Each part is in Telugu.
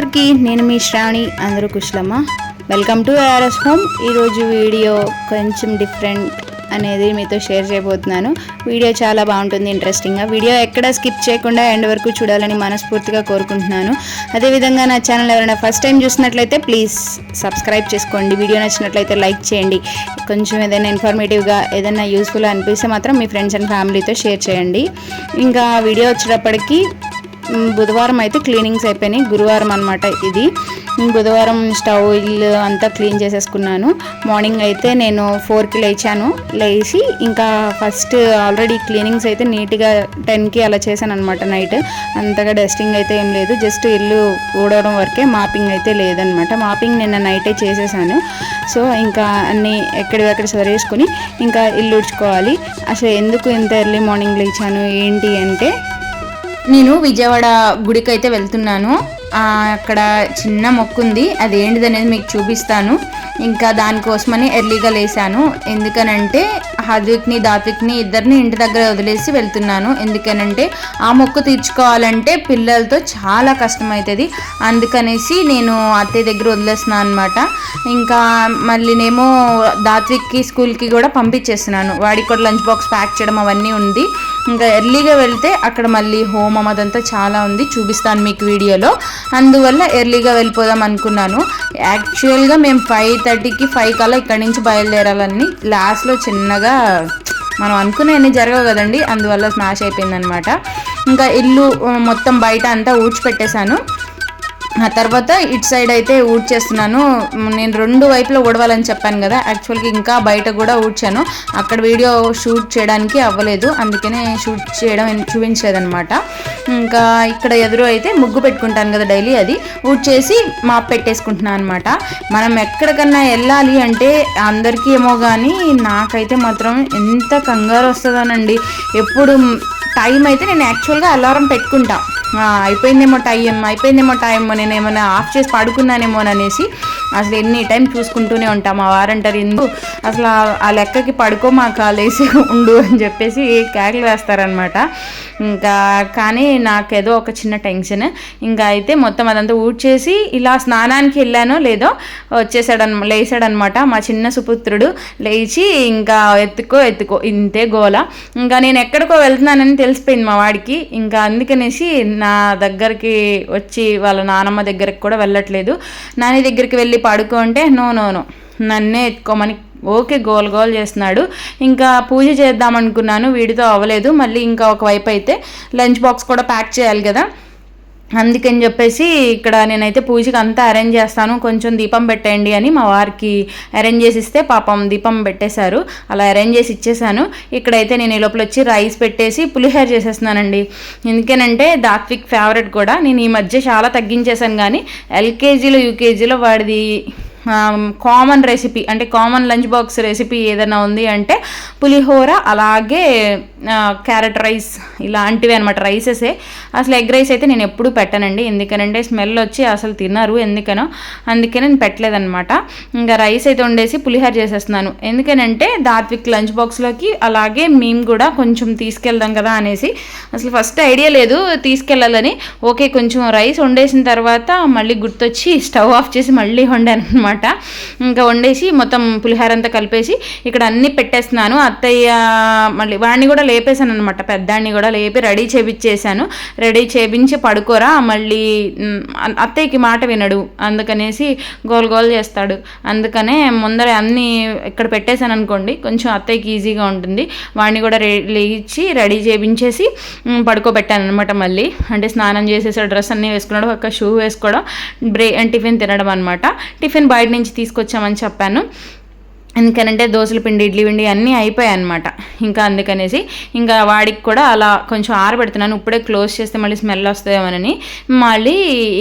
అందరికీ నేను మీ శ్రావణి, అందరూ కుశలమా? Welcome to ARS home. ఈరోజు వీడియో కొంచెం డిఫరెంట్ అనేది మీతో షేర్ చేయబోతున్నాను. వీడియో చాలా బాగుంటుంది, ఇంట్రెస్టింగ్గా. వీడియో ఎక్కడ స్కిప్ చేయకుండా ఎండ్ వరకు చూడాలని మనస్ఫూర్తిగా కోరుకుంటున్నాను. అదేవిధంగా నా ఛానల్ ఎవరైనా ఫస్ట్ టైం చూసినట్లయితే ప్లీజ్ సబ్స్క్రైబ్ చేసుకోండి. వీడియో నచ్చినట్లయితే లైక్ చేయండి. కొంచెం ఏదైనా ఇన్ఫర్మేటివ్గా ఏదైనా యూస్ఫుల్ అనిపిస్తే మాత్రం మీ ఫ్రెండ్స్ అండ్ ఫ్యామిలీతో షేర్ చేయండి. ఇంకా వీడియో వచ్చేటప్పటికి బుధవారం అయితే క్లీనింగ్స్ అయిపోయినాయి. గురువారం అనమాట ఇది. బుధవారం స్టవ్ ఇల్లు అంతా క్లీన్ చేసేసుకున్నాను. మార్నింగ్ అయితే నేను 4కి లేచి ఇంకా ఫస్ట్ ఆల్రెడీ క్లీనింగ్స్ అయితే నీట్గా 10కి అలా చేశాను అనమాట. నైట్ అంతగా డస్టింగ్ అయితే ఏం లేదు, జస్ట్ ఇల్లు ఊడవడం వరకే, మాపింగ్ అయితే లేదనమాట. మాపింగ్ నిన్న నైటే చేసేసాను. సో ఇంకా అన్నీ ఎక్కడివెక్కడ సరేసుకుని ఇంకా ఇల్లు ఉడ్చుకోవాలి. అసలు ఎందుకు ఇంత ఎర్లీ మార్నింగ్ లేచాను ఏంటి అంటే, నేను విజయవాడ గుడికి అయితే వెళ్తున్నాను. అక్కడ చిన్న మొక్కు ఉంది, అది ఏంటిది అనేది మీకు చూపిస్తాను. ఇంకా దానికోసమని ఎర్లీగా లేసాను. ఎందుకనంటే హాద్విక్ని దాత్విక్ని ఇద్దరిని ఇంటి దగ్గర వదిలేసి వెళ్తున్నాను. ఎందుకనంటే ఆ మొక్కు తీర్చుకోవాలంటే పిల్లలతో చాలా కష్టం అవుతుంది. అందుకనేసి నేను అత్తయ్య దగ్గర వదిలేస్తున్నాను అనమాట. ఇంకా మళ్ళీనేమో దాత్విక్కి స్కూల్కి కూడా పంపించేస్తున్నాను. వాడికి కూడా లంచ్ బాక్స్ ప్యాక్ చేయడం అవన్నీ ఉంది. ఇంకా ఎర్లీగా వెళ్తే అక్కడ మళ్ళీ హోమం అదంతా చాలా ఉంది, చూపిస్తాను మీకు వీడియోలో. అందువల్ల ఎర్లీగా వెళ్ళిపోదాం అనుకున్నాను. యాక్చువల్గా మేము 5:30కి 5 కల్లా ఇక్కడి నుంచి బయలుదేరాలని. లాస్ట్లో చిన్నగా మనం అనుకునేవన్నీ జరగవు కదండి, అందువల్ల స్మాష్ అయిపోయిందనమాట. ఇంకా ఇల్లు మొత్తం బయట అంతా ఊడ్చిపెట్టేశాను. ఆ తర్వాత ఇటు సైడ్ అయితే ఊడ్చేస్తున్నాను. నేను 2 వైపులో ఊడవాలని చెప్పాను కదా, యాక్చువల్గా ఇంకా బయట కూడా ఊడ్చాను. అక్కడ వీడియో షూట్ చేయడానికి అవ్వలేదు, అందుకనే షూట్ చేయడం చూపించలేదనమాట. ఇంకా ఇక్కడ ఎదురు అయితే ముగ్గు పెట్టుకుంటాను కదా డైలీ, అది ఊడ్చేసి మాప్ పెట్టేసుకుంటున్నాను అనమాట. మనం ఎక్కడికన్నా వెళ్ళాలి అంటే అందరికీ ఏమో కానీ నాకైతే మాత్రం ఎంత కంగారు వస్తుందోనండి. ఎప్పుడు టైం అయితే నేను యాక్చువల్గా అలారం పెట్టుకుంటా, అయిపోయిందేమో టైం నేను ఏమైనా ఆఫ్ చేసి పడుకున్నానేమో అనేసి అసలు ఎన్ని టైం చూసుకుంటూనే ఉంటాం. మా వారంటారు ఎందుకు అసలు ఆ లెక్కకి పడుకోమాక, లేసి ఉండు అని చెప్పేసి కేకలు వేస్తారనమాట. ఇంకా కానీ నాకేదో ఒక చిన్న టెన్షన్. ఇంకా అయితే మొత్తం అదంతా ఊడ్చేసి ఇలా స్నానానికి వెళ్ళానో లేదో లేచాడనమాట మా చిన్న సుపుత్రుడు. లేచి ఇంకా ఎత్తుకో ఇంతే గోల. ఇంకా నేను ఎక్కడికో వెళ్తున్నానని తెలిసిపోయింది మా వాడికి. ఇంకా అందుకనేసి నా దగ్గరికి వచ్చి వాళ్ళ నానమ్మ దగ్గరికి కూడా వెళ్ళట్లేదు. నాని దగ్గరికి వెళ్ళి పడుకో అంటే నో నన్నే ఎత్తుకోమని ఓకే గోల్ చేస్తున్నాడు. ఇంకా పూజ చేద్దాం అనుకున్నాను, వీడితో అవ్వలేదు. మళ్ళీ ఇంకా ఒకవైపు అయితే లంచ్ బాక్స్ కూడా ప్యాక్ చేయాలి కదా, అందుకని చెప్పేసి ఇక్కడ నేనైతే పూజకి అంతా అరేంజ్ చేస్తాను, కొంచెం దీపం పెట్టేయండి అని మా వారికి అరేంజ్ చేసి ఇస్తే పాపం దీపం పెట్టేశారు. అలా అరేంజ్ చేసి ఇచ్చేసాను. ఇక్కడైతే నేను ఈ లోపల వచ్చి రైస్ పెట్టేసి పులిహోర చేసేస్తున్నానండి. ఎందుకేనంటే దాత్విక్ ఫేవరెట్ కూడా. నేను ఈ మధ్య చాలా తగ్గించేశాను, కానీ ఎల్కేజీలో యూకేజీలో వాడిది కామన్ రెసిపీ అంటే కామన్ లంచ్ బాక్స్ రెసిపీ ఏదైనా ఉంది అంటే పులిహోర, అలాగే క్యారెట్ రైస్, ఇలాంటివి అనమాట. రైసెసే. అసలు ఎగ్ రైస్ అయితే నేను ఎప్పుడూ పెట్టనండి, ఎందుకనంటే స్మెల్ వచ్చి అసలు తిన్నారు, అందుకే నేను పెట్టలేదనమాట. ఇంకా రైస్ అయితే వండేసి పులిహోర చేసేస్తున్నాను. ఎందుకనంటే దాత్విక్ లంచ్ బాక్స్లోకి అలాగే మేము కూడా కొంచెం తీసుకెళ్దాం కదా అనేసి. అసలు ఫస్ట్ ఐడియా లేదు తీసుకెళ్ళాలని. ఓకే కొంచెం రైస్ వండేసిన తర్వాత మళ్ళీ గుర్తొచ్చి స్టవ్ ఆఫ్ చేసి మళ్ళీ వండాను అనమాట. ఇంకా వండేసి మొత్తం పులిహోర అంతా కలిపేసి ఇక్కడ అన్నీ పెట్టేస్తున్నాను. అత్తయ్య మళ్ళీ వాడిని కూడా లేపేశాను అనమాట, పెద్దాన్ని కూడా లేపి రెడీ చేపించేసాను. రెడీ చేపించి పడుకోరా, మళ్ళీ అత్తయ్యకి మాట వినడు, అందుకనేసి గోల్ చేస్తాడు. అందుకనే ముందర అన్నీ ఇక్కడ పెట్టేశాను అనుకోండి, కొంచెం అత్తయ్యకి ఈజీగా ఉంటుంది. వాడిని కూడా లేచి రెడీ చేపించేసి పడుకోబెట్టాను అనమాట. మళ్ళీ అంటే స్నానం చేసేసాడు, డ్రెస్ అన్నీ వేసుకున్నాడు, ఒక షూ వేసుకోవడం, టిఫిన్ తినడం అనమాట. టిఫిన్ బయట నుంచి తీసుకొచ్చామని చెప్పాను. ఎందుకనంటే దోశల పిండి, ఇడ్లీ పిండి అన్నీ అయిపోయాయి అనమాట. ఇంకా అందుకనేసి ఇంకా వాడికి కూడా అలా కొంచెం ఆరబెడుతున్నాను. ఇప్పుడే క్లోజ్ చేస్తే మళ్ళీ స్మెల్ వస్తుందేమోనని. మళ్ళీ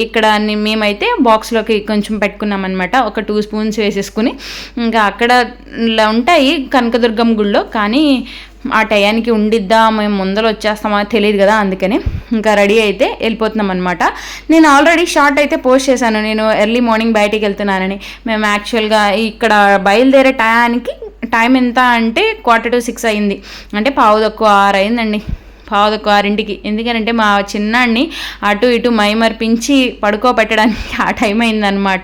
ఇక్కడ మేమైతే బాక్స్లోకి కొంచెం పెట్టుకున్నామన్నమాట. ఒక 2 స్పూన్స్ వేసేసుకుని ఇంకా అక్కడ ఉంటాయి కనకదుర్గం గుళ్ళో, కానీ ఆ టయానికి ఉండిద్దా మేము ముందర వచ్చేస్తామో తెలియదు కదా, అందుకని ఇంకా రెడీ అయితే వెళ్ళిపోతున్నాం అనమాట. నేను ఆల్రెడీ షార్ట్ అయితే పోస్ట్ చేశాను, నేను ఎర్లీ మార్నింగ్ బయటికి వెళ్తున్నానని. మేము యాక్చువల్గా ఇక్కడ బయలుదేరే టైం ఎంత అంటే 5:45 అయింది, అంటే 5:15 6 అయిందండి. 5:15కి. ఎందుకనంటే మా చిన్నాడిని అటు ఇటు మైమర్పించి పడుకోబెట్టడానికి ఆ టైం అయిందనమాట.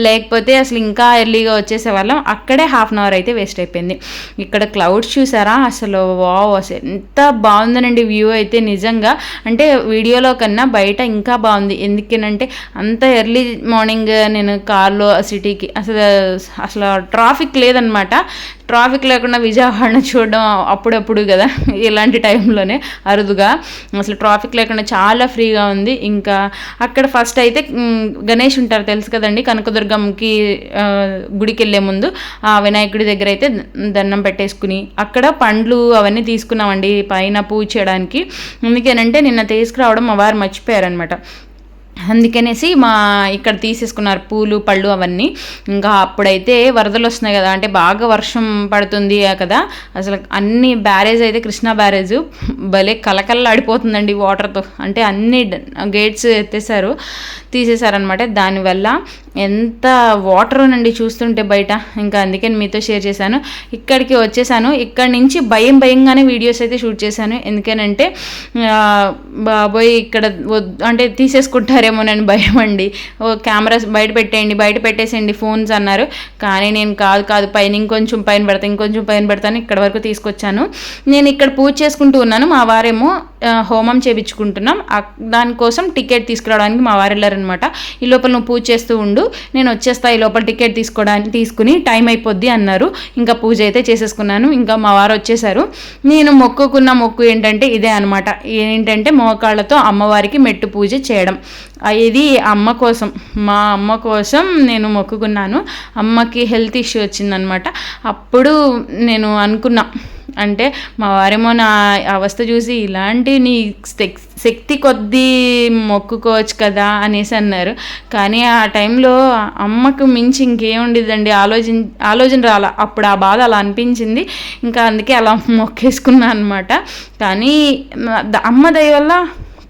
లేకపోతే అసలు ఇంకా ఎర్లీగా వచ్చేసేవాళ్ళం. అక్కడే హాఫ్ అన్ అవర్ అయితే వేస్ట్ అయిపోయింది. ఇక్కడ క్లౌడ్స్ చూసారా, అసలు వావ్, అసలు ఎంత బాగుందనండి వ్యూ అయితే నిజంగా. అంటే వీడియోలో కన్నా బయట ఇంకా బాగుంది. ఎందుకనంటే అంత ఎర్లీ మార్నింగ్ నేను కార్లో సిటీకి అసలు ట్రాఫిక్ లేదనమాట. ట్రాఫిక్ లేకుండా విజయవాడను చూడడం అప్పుడప్పుడు కదా, ఇలాంటి టైంలోనే అరుదుగా. అసలు ట్రాఫిక్ లేకుండా చాలా ఫ్రీగా ఉంది. ఇంకా అక్కడ ఫస్ట్ అయితే గణేష్ ఉంటారు తెలుసు కదండి, కనకదుర్గంకి గుడికి వెళ్ళే ముందు ఆ వినాయకుడి దగ్గర అయితే దండం పెట్టేసుకుని అక్కడ పండ్లు అవన్నీ తీసుకున్నామండి పైన పూజ చేయడానికి. ఎందుకేనంటే నిన్న తీసుకురావడం మా వారు మర్చిపోయారనమాట. అందుకనేసి ఇక్కడ తీసేసుకున్నారు పూలు పళ్ళు అవన్నీ. ఇంకా అప్పుడైతే వరదలు వస్తున్నాయి కదా, అంటే బాగా వర్షం పడుతుంది కదా, అసలు అన్ని బ్యారేజ్ అయితే కృష్ణా బ్యారేజ్ భలే కలకల్లాడిపోతుందండి వాటర్తో. అంటే అన్ని గేట్స్ తీసేశారనమాట. దానివల్ల ఎంత వాటర్ నుండి చూస్తుంటే బయట. ఇంకా అందుకని మీతో షేర్ చేశాను. ఇక్కడికి వచ్చేసాను. ఇక్కడి నుంచి భయంగానే వీడియోస్ అయితే షూట్ చేశాను. ఎందుకనంటే బాబోయ్ ఇక్కడ అంటే తీసేసుకుంటారేమోనని భయం అండి. కెమెరాస్ బయట పెట్టేసేయండి ఫోన్స్ అన్నారు. కానీ నేను కాదు పైన ఇంకొంచెం పైన పెడతాను ఇక్కడ వరకు తీసుకొచ్చాను. నేను ఇక్కడ పూజ చేసుకుంటూ ఉన్నాను. మా వారేమో హోమం చేయించుకుంటున్నాం. దానికోసం టికెట్ తీసుకురావడానికి మా వారు వెళ్ళారనమాట. ఈ లోపల నువ్వు పూజ చేస్తూ ఉండు, నేను వచ్చేస్తా, ఈ లోపల టికెట్ తీసుకుని టైం అయిపోద్ది అన్నారు. ఇంకా పూజ అయితే చేసేసుకున్నాను. ఇంకా మా వారు వచ్చేసారు. నేను మొక్కుకున్న మొక్కు ఏంటంటే ఇదే అనమాట. ఏంటంటే మోకాళ్ళతో అమ్మవారికి మెట్టు పూజ చేయడం. ఇది మా అమ్మ కోసం నేను మొక్కుకున్నాను. అమ్మకి హెల్త్ ఇష్యూ వచ్చిందనమాట. అప్పుడు నేను అనుకున్నా, అంటే మా వారేమో నా అవస్థ చూసి ఇలాంటి నీ శక్తి కొద్దీ మొక్కుకోవచ్చు కదా అనేసి అన్నారు. కానీ ఆ టైంలో అమ్మకు మించి ఇంకేముండేదండి, ఆలోచన రాలా. అప్పుడు ఆ బాధ అలా అనిపించింది. ఇంకా అందుకే అలా మొక్కేసుకున్నాను అనమాట. కానీ అమ్మ దయ వల్ల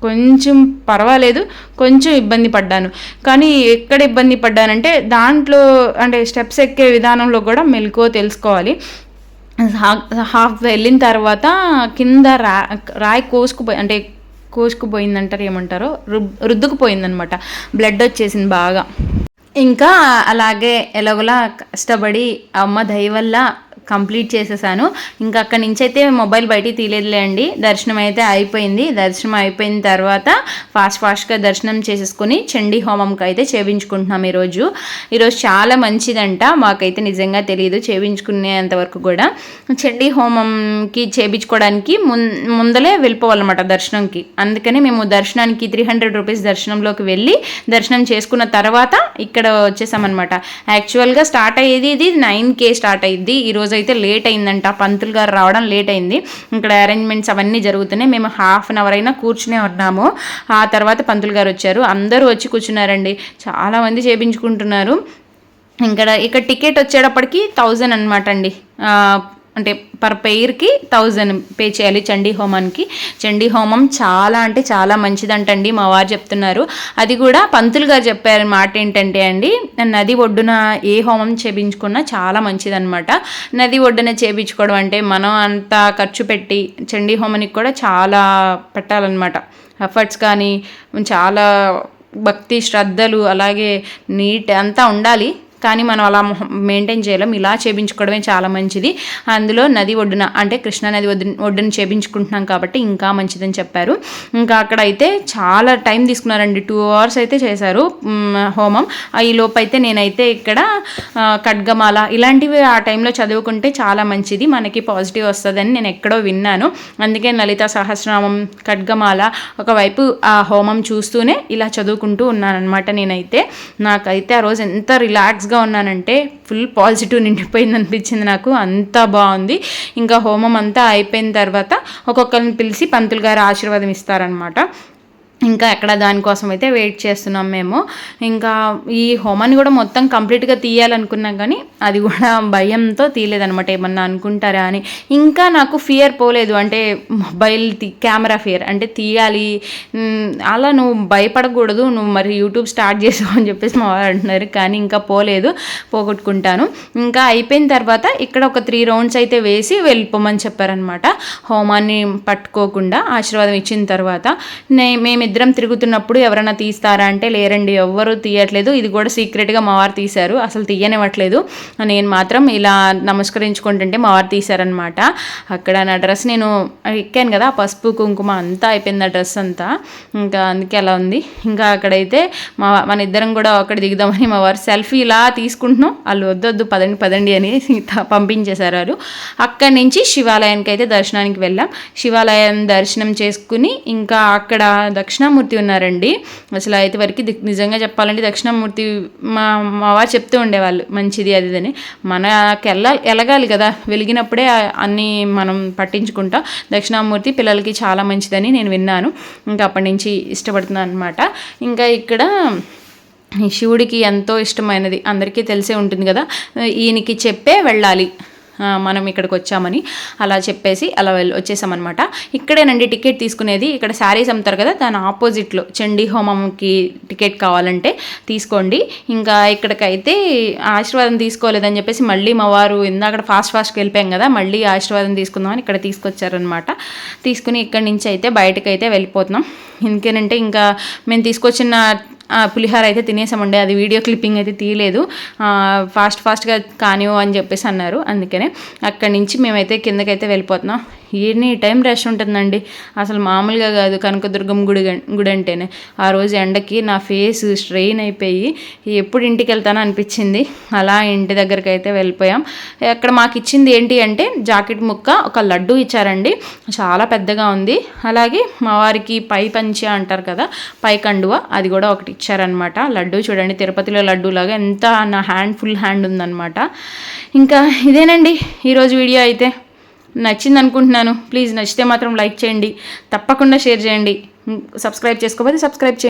కొంచెం పర్వాలేదు, కొంచెం ఇబ్బంది పడ్డాను. కానీ ఎక్కడ ఇబ్బంది పడ్డానంటే దాంట్లో అంటే స్టెప్స్ ఎక్కే విధానంలో కూడా మెలకువ తెలుసుకోవాలి. హాఫ్ వెళ్ళిన తర్వాత కింద రాయి కోసుకుపోయిందంటారు, ఏమంటారో రుద్దుకుపోయిందనమాట. బ్లడ్ వచ్చేసింది బాగా. ఇంకా అలాగే ఎలాగోలా కష్టపడి అమ్మ దయ వల్ల కంప్లీట్ చేసేసాను. ఇంకా అక్కడి నుంచి అయితే మొబైల్ బయటికి తీయలేదులే అండి. దర్శనం అయితే అయిపోయింది. దర్శనం అయిపోయిన తర్వాత ఫాస్ట్గా దర్శనం చేసేసుకొని చండీ హోమంకి అయితే చేయించుకుంటున్నాం ఈరోజు చాలా మంచిదంట. మాకైతే నిజంగా తెలియదు చేయించుకునేంత వరకు కూడా. చండీ హోమంకి చేయించుకోవడానికి ముందలే వెళ్ళిపోవాలన్నమాట దర్శనంకి. అందుకని మేము దర్శనానికి 300 రూపీస్ దర్శనంలోకి వెళ్ళి దర్శనం చేసుకున్న తర్వాత ఇక్కడ వచ్చేసామన్నమాట. యాక్చువల్గా స్టార్ట్ అయ్యేది ఇది 9K స్టార్ట్ అయ్యింది. ఈరోజు అయితే లేట్ అయిందంట, పంతులు గారు రావడం లేట్ అయింది. ఇక్కడ అరేంజ్మెంట్స్ అవన్నీ జరుగుతున్నాయి. మేము హాఫ్ అన్ అవర్ అయినా కూర్చునే ఉన్నాము. ఆ తర్వాత పంతులు గారు వచ్చారు. అందరూ వచ్చి కూర్చున్నారండి. చాలామంది చేయించుకుంటున్నారు. ఇక్కడ టికెట్ వచ్చేటప్పటికి 1000 అనమాట అండి. అంటే పర్ పెయిర్కి 1000 పే చేయాలి చండీ హోమానికి. చండీ హోమం చాలా అంటే చాలా మంచిదంటండి మా వారు చెప్తున్నారు. అది కూడా పంతులు గారు చెప్పారు మాట ఏంటంటే అండి, నది ఒడ్డున ఏ హోమం చేయించుకున్నా చాలా మంచిదన్నమాట. నది ఒడ్డున చేయించుకోవడం అంటే మనం అంతా ఖర్చు పెట్టి చండీ హోమానికి కూడా చాలా పెట్టాలన్నమాట. ఎఫర్ట్స్ కానీ చాలా భక్తి శ్రద్ధలు అలాగే నీట్ అంతా ఉండాలి. కానీ మనం అలా మెయింటైన్ చేయలేం. ఇలా చేయించుకోవడమే చాలా మంచిది. అందులో నది ఒడ్డున అంటే కృష్ణా నది ఒడ్డున చేయించుకుంటున్నాం కాబట్టి ఇంకా మంచిదని చెప్పారు. ఇంకా అక్కడ అయితే చాలా టైం తీసుకున్నారండి. 2 hours అయితే చేశారు హోమం. ఈ లోపు అయితే నేనైతే ఇక్కడ ఖడ్గమాల ఇలాంటివి ఆ టైంలో చదువుకుంటే చాలా మంచిది, మనకి పాజిటివ్ వస్తుందని నేను ఎక్కడో విన్నాను. అందుకే లలితా సహస్రనామం ఖడ్గమాల ఒకవైపు ఆ హోమం చూస్తూనే ఇలా చదువుకుంటూ ఉన్నానన్నమాట. నేనైతే నాకైతే ఆ రోజు ఎంత రిలాక్స్గా ఉన్నానంటే ఫుల్ పాజిటివ్ నిండిపోయింది అనిపించింది నాకు. అంతా బాగుంది. ఇంకా హోమం అంతా అయిపోయిన తర్వాత ఒక్కొక్కరిని పిలిచి పంతులు గారు ఆశీర్వాదం ఇస్తారనమాట. ఇంకా ఎక్కడ దానికోసం అయితే వెయిట్ చేస్తున్నాం మేము. ఇంకా ఈ హోమాన్ని కూడా మొత్తం కంప్లీట్గా తీయాలనుకున్నాం కానీ అది కూడా భయంతో తీయలేదనమాట, ఏమన్నా అనుకుంటారా అని. ఇంకా నాకు ఫియర్ పోలేదు, అంటే మొబైల్ కెమెరా ఫియర్, అంటే తీయాలి అలా నువ్వు భయపడకూడదు, నువ్వు మరి యూట్యూబ్ స్టార్ట్ చేసావు అని చెప్పేసి మా వారు అంటున్నారు. కానీ ఇంకా పోలేదు, పోగొట్టుకుంటాను. ఇంకా అయిపోయిన తర్వాత ఇక్కడ ఒక 3 రౌండ్స్ అయితే వేసి వెళ్ళిపోమని చెప్పారనమాట. హోమాన్ని పట్టుకోకుండా ఆశీర్వాదం ఇచ్చిన తర్వాత మేమిద్దరం తిరుగుతున్నప్పుడు ఎవరైనా తీస్తారా అంటే లేరండి, ఎవ్వరూ తీయట్లేదు. ఇది కూడా సీక్రెట్గా మా వారు తీశారు, అసలు తీయనివ్వట్లేదు. నేను మాత్రం ఇలా నమస్కరించుకుంటుంటే మా వారు తీశారనమాట. అక్కడ నా డ్రెస్ నేను ఎక్కాను కదా, పసుపు కుంకుమ అంతా అయిపోయింది ఆ డ్రెస్ అంతా, ఇంకా అందుకే అలా ఉంది. ఇంకా అక్కడైతే మన ఇద్దరం కూడా అక్కడ దిగుదామని మా వారు సెల్ఫీ ఇలా తీసుకుంటున్నాం, వాళ్ళు వద్దొద్దు పదండి పదండి అని పంపించేశారు వారు. అక్కడి నుంచి శివాలయానికి అయితే దర్శనానికి వెళ్ళాం. శివాలయం దర్శనం చేసుకుని ఇంకా అక్కడ దక్షిణామూర్తి ఉన్నారండి. అసలు అయితే వరకు నిజంగా చెప్పాలంటే దక్షిణామూర్తి మా వారు చెప్తూ ఉండేవాళ్ళు మంచిది అది అని. మనకి ఎలగాలి కదా, వెలిగినప్పుడే అన్నీ మనం పట్టించుకుంటాం. దక్షిణామూర్తి పిల్లలకి చాలా మంచిదని నేను విన్నాను, ఇంకా అప్పటి నుంచి ఇష్టపడుతున్నాను అనమాట. ఇంకా ఇక్కడ శివుడికి ఎంతో ఇష్టమైనది అందరికీ తెలిసే ఉంటుంది కదా, ఈయనకి చెప్పే వెళ్ళాలి మనం ఇక్కడికి వచ్చామని అలా చెప్పేసి అలా వచ్చేసామన్నమాట. ఇక్కడేనండి టికెట్ తీసుకునేది, ఇక్కడ శారీస్ అమ్ముతారు కదా దాని ఆపోజిట్లో చండీ హోమంకి టికెట్ కావాలంటే తీసుకోండి. ఇంకా ఇక్కడికైతే ఆశీర్వాదం తీసుకోలేదని చెప్పేసి మళ్ళీ మా వారు ఇందాక ఫాస్ట్గా వెళ్ళిపోయాం కదా, మళ్ళీ ఆశీర్వాదం తీసుకుందామని ఇక్కడ తీసుకొచ్చారనమాట. తీసుకుని ఇక్కడి నుంచి అయితే బయటకు అయితే వెళ్ళిపోతున్నాం. ఎందుకేనంటే ఇంకా మేము తీసుకొచ్చిన పులిహార అయితే తినేసామండి, అది వీడియో క్లిప్పింగ్ అయితే తీయలేదు, ఫాస్ట్గా కానివ్వు అని చెప్పేసి అన్నారు. అందుకనే అక్కడి నుంచి మేమైతే కిందకైతే వెళ్ళిపోతున్నాం. ఎనీ టైం రష్ ఉంటుందండి, అసలు మామూలుగా కాదు. కనకదుర్గం గుడి అంటేనే ఆ రోజు ఎండకి నా ఫేస్ స్ట్రెయిన్ అయిపోయి ఎప్పుడు ఇంటికి వెళ్తానో అనిపించింది. అలా ఇంటి దగ్గరికి అయితే వెళ్ళిపోయాం. అక్కడ మాకు ఇచ్చింది ఏంటి అంటే జాకెట్ ముక్క, ఒక లడ్డు ఇచ్చారండి, చాలా పెద్దగా ఉంది. అలాగే మా వారికి పై పంచ అంటారు కదా, పై కండువ, అది కూడా ఒకటి ఇచ్చారనమాట. లడ్డు చూడండి, తిరుపతిలో లడ్డు లాగా ఎంత నా ఫుల్ హ్యాండ్ ఉందన్నమాట. ఇంకా ఇదేనండి ఈరోజు వీడియో అయితే. నచ్చింది అనుకుంటున్నాను. ప్లీజ్ నచ్చితే మాత్రం లైక్ చేయండి, తప్పకుండా షేర్ చేయండి, సబ్స్క్రైబ్ చేసుకోకపోతే సబ్స్క్రైబ్ చేయండి.